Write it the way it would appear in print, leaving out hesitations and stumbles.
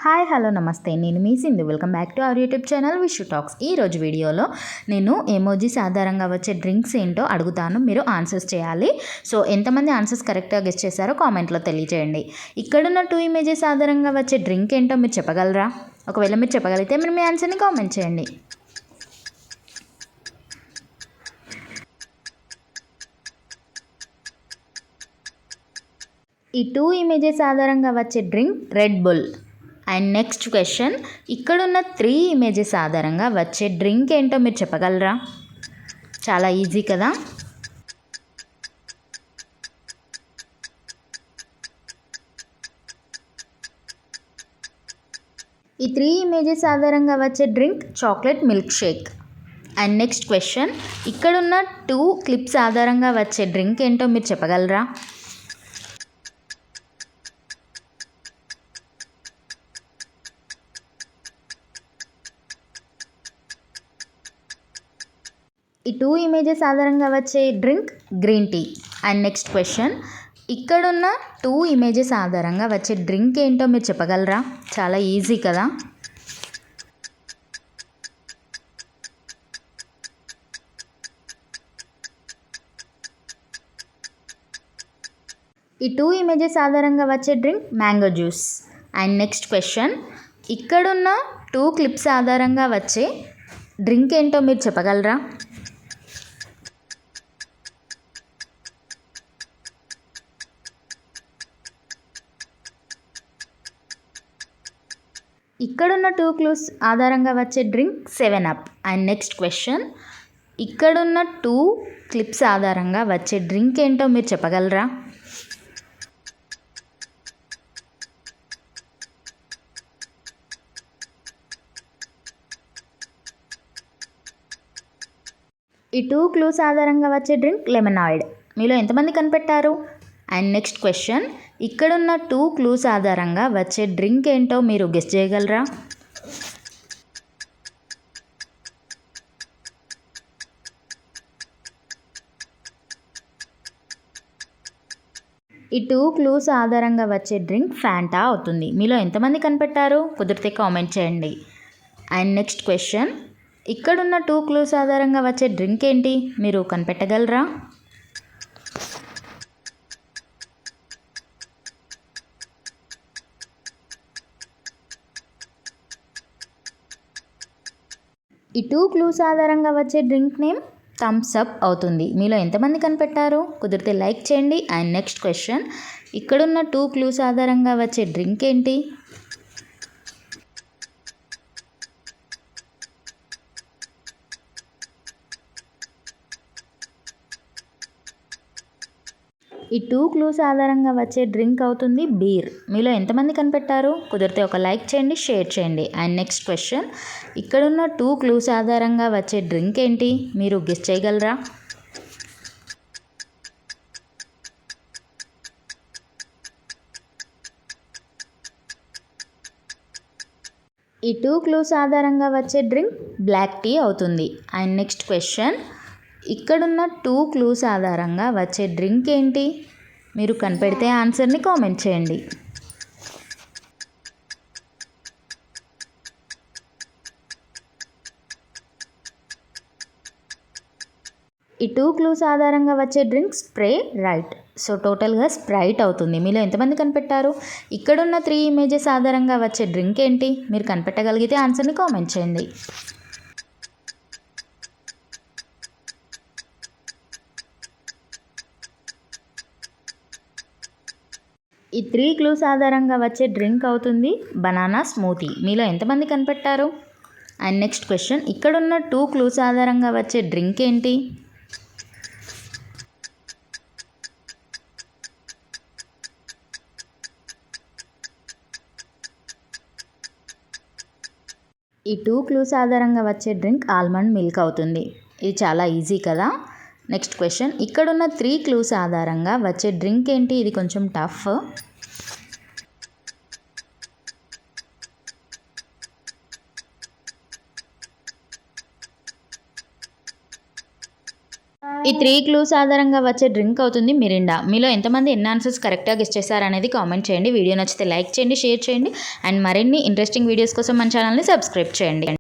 Hi hello నమస్తే, నేను మీ Sindhu. Welcome back to our YouTube channel Vishu talks. ఈరోజు వీడియోలో నేను ఎమోజీస్ ఆధారంగా వచ్చే డ్రింక్స్ ఏంటో అడుగుతాను, మీరు ఆన్సర్స్ చేయాలి. సో ఎంతమంది ఆన్సర్స్ కరెక్ట్గా గెస్ చేశారో కామెంట్లో తెలియజేయండి. ఇక్కడున్న 2 ఇమేజెస్ ఆధారంగా వచ్చే డ్రింక్ ఏంటో మీరు చెప్పగలరా? ఒకవేళ మీరు చెప్పగలిగితే మీరు మీ ఆన్సర్ని కామెంట్ చేయండి. ఈ 2 ఇమేజెస్ ఆధారంగా వచ్చే drink red bull. And next question, ఇక్కడున్న 3 ఇమేజెస్ ఆధారంగా వచ్చే డ్రింక్ ఏంటో మీరు చెప్పగలరా? చాలా ఈజీ కదా. ఈ 3 ఇమేజెస్ ఆధారంగా వచ్చే drink chocolate milk shake. And next question, ఇక్కడున్న 2 క్లిప్స్ ఆధారంగా వచ్చే డ్రింక్ ఏంటో మీరు చెప్పగలరా? ఈ 2 ఇమేజెస్ ఆధారంగా వచ్చే drink green tea. And next question, ఇక్కడున్న 2 ఇమేజెస్ ఆధారంగా వచ్చే డ్రింక్ ఏంటో మీరు చెప్పగలరా? చాలా ఈజీ కదా. ఈ 2 ఇమేజెస్ ఆధారంగా వచ్చే drink mango juice. And next question, ఇక్కడున్న 2 క్లిప్స్ ఆధారంగా వచ్చే డ్రింక్ ఏంటో మీరు చెప్పగలరా? ఇక్కడున్న 2 క్లూస్ ఆధారంగా వచ్చే drink 7 up. And next question, ఇక్కడున్న 2 క్లిప్స్ ఆధారంగా వచ్చే డ్రింక్ ఏంటో మీరు చెప్పగలరా? ఈ 2 క్లూస్ ఆధారంగా వచ్చే డ్రింక్ లెమనాయిడ్. మీలో ఎంతమంది కనిపెట్టారు? అండ్ నెక్స్ట్ క్వశ్చన్, ఇక్కడున్న 2 క్లూస్ ఆధారంగా వచ్చే డ్రింక్ ఏంటో మీరు గెస్ చేయగలరా? ఈ 2 క్లూస్ ఆధారంగా వచ్చే డ్రింక్ ఫ్యాంటా అవుతుంది. మీలో ఎంతమంది కనిపెట్టారు? కుదిరితే కామెంట్ చేయండి. అండ్ నెక్స్ట్ క్వశ్చన్, ఇక్కడున్న 2 క్లూస్ ఆధారంగా వచ్చే డ్రింక్ ఏంటి? మీరు కనిపెట్టగలరా? ఈ 2 క్లూస్ ఆధారంగా వచ్చే డ్రింక్ నేమ్ థమ్స్ అప్ అవుతుంది. మీలో ఎంతమంది కనిపెట్టారు? కుదిరితే లైక్ చేయండి. అండ్ నెక్స్ట్ క్వశ్చన్, ఇక్కడున్న 2 క్లూస్ ఆధారంగా వచ్చే డ్రింక్ ఏంటి? ఈ 2 క్లూస్ ఆధారంగా వచ్చే డ్రింక్ అవుతుంది బీర్. మీలో ఎంతమంది కనిపెట్టారు? కుదిరితే ఒక లైక్ చేయండి, షేర్ చేయండి. అండ్ నెక్స్ట్ క్వశ్చన్, ఇక్కడున్న 2 క్లూస్ ఆధారంగా వచ్చే డ్రింక్ ఏంటి? మీరు గెస్ చేయగలరా? ఈ 2 క్లూస్ ఆధారంగా వచ్చే డ్రింక్ బ్లాక్ టీ అవుతుంది. అండ్ నెక్స్ట్ క్వశ్చన్, ఇక్కడున్న 2 క్లూస్ ఆధారంగా వచ్చే డ్రింక్ ఏంటి? మీరు కనిపెడితే ఆన్సర్ని కామెంట్ చేయండి. ఈ 2 క్లూస్ ఆధారంగా వచ్చే డ్రింక్ స్ప్రే రైట్. సో టోటల్గా స్ప్రైట్ అవుతుంది. మీలో ఎంతమంది కనిపెట్టారు? ఇక్కడున్న 3 ఇమేజెస్ ఆధారంగా వచ్చే డ్రింక్ ఏంటి? మీరు కనిపెట్టగలిగితే ఆన్సర్ని కామెంట్ చేయండి. ఈ 3 క్లూస్ ఆధారంగా వచ్చే డ్రింక్ అవుతుంది బనానా స్మూతీ. మీలో ఎంతమంది కనిపెట్టారు? అండ్ నెక్స్ట్ క్వశ్చన్, ఇక్కడున్న 2 క్లూస్ ఆధారంగా వచ్చే డ్రింక్ ఏంటి? ఈ 2 క్లూస్ ఆధారంగా వచ్చే డ్రింక్ ఆల్మండ్ మిల్క్ అవుతుంది. ఇది చాలా ఈజీ కదా. నెక్స్ట్ క్వశ్చన్, ఇక్కడున్న 3 క్లూస్ ఆధారంగా వచ్చే డ్రింక్ ఏంటి? ఇది కొంచెం టఫ్. ఈ 3 క్లూస్ ఆధారంగా వచ్చే డ్రింక్ అవుతుంది మిరిండా. మీలో ఎంతమంది ఎన్ని ఆన్సర్స్ కరెక్ట్గా గెస్ చేశారనేది కామెంట్ చేయండి. వీడియో నచ్చితే లైక్ చేయండి, షేర్ చేయండి అండ్ మరిన్ని ఇంట్రెస్టింగ్ వీడియోస్ కోసం మన ఛానల్ని సబ్స్క్రైబ్ చేయండి.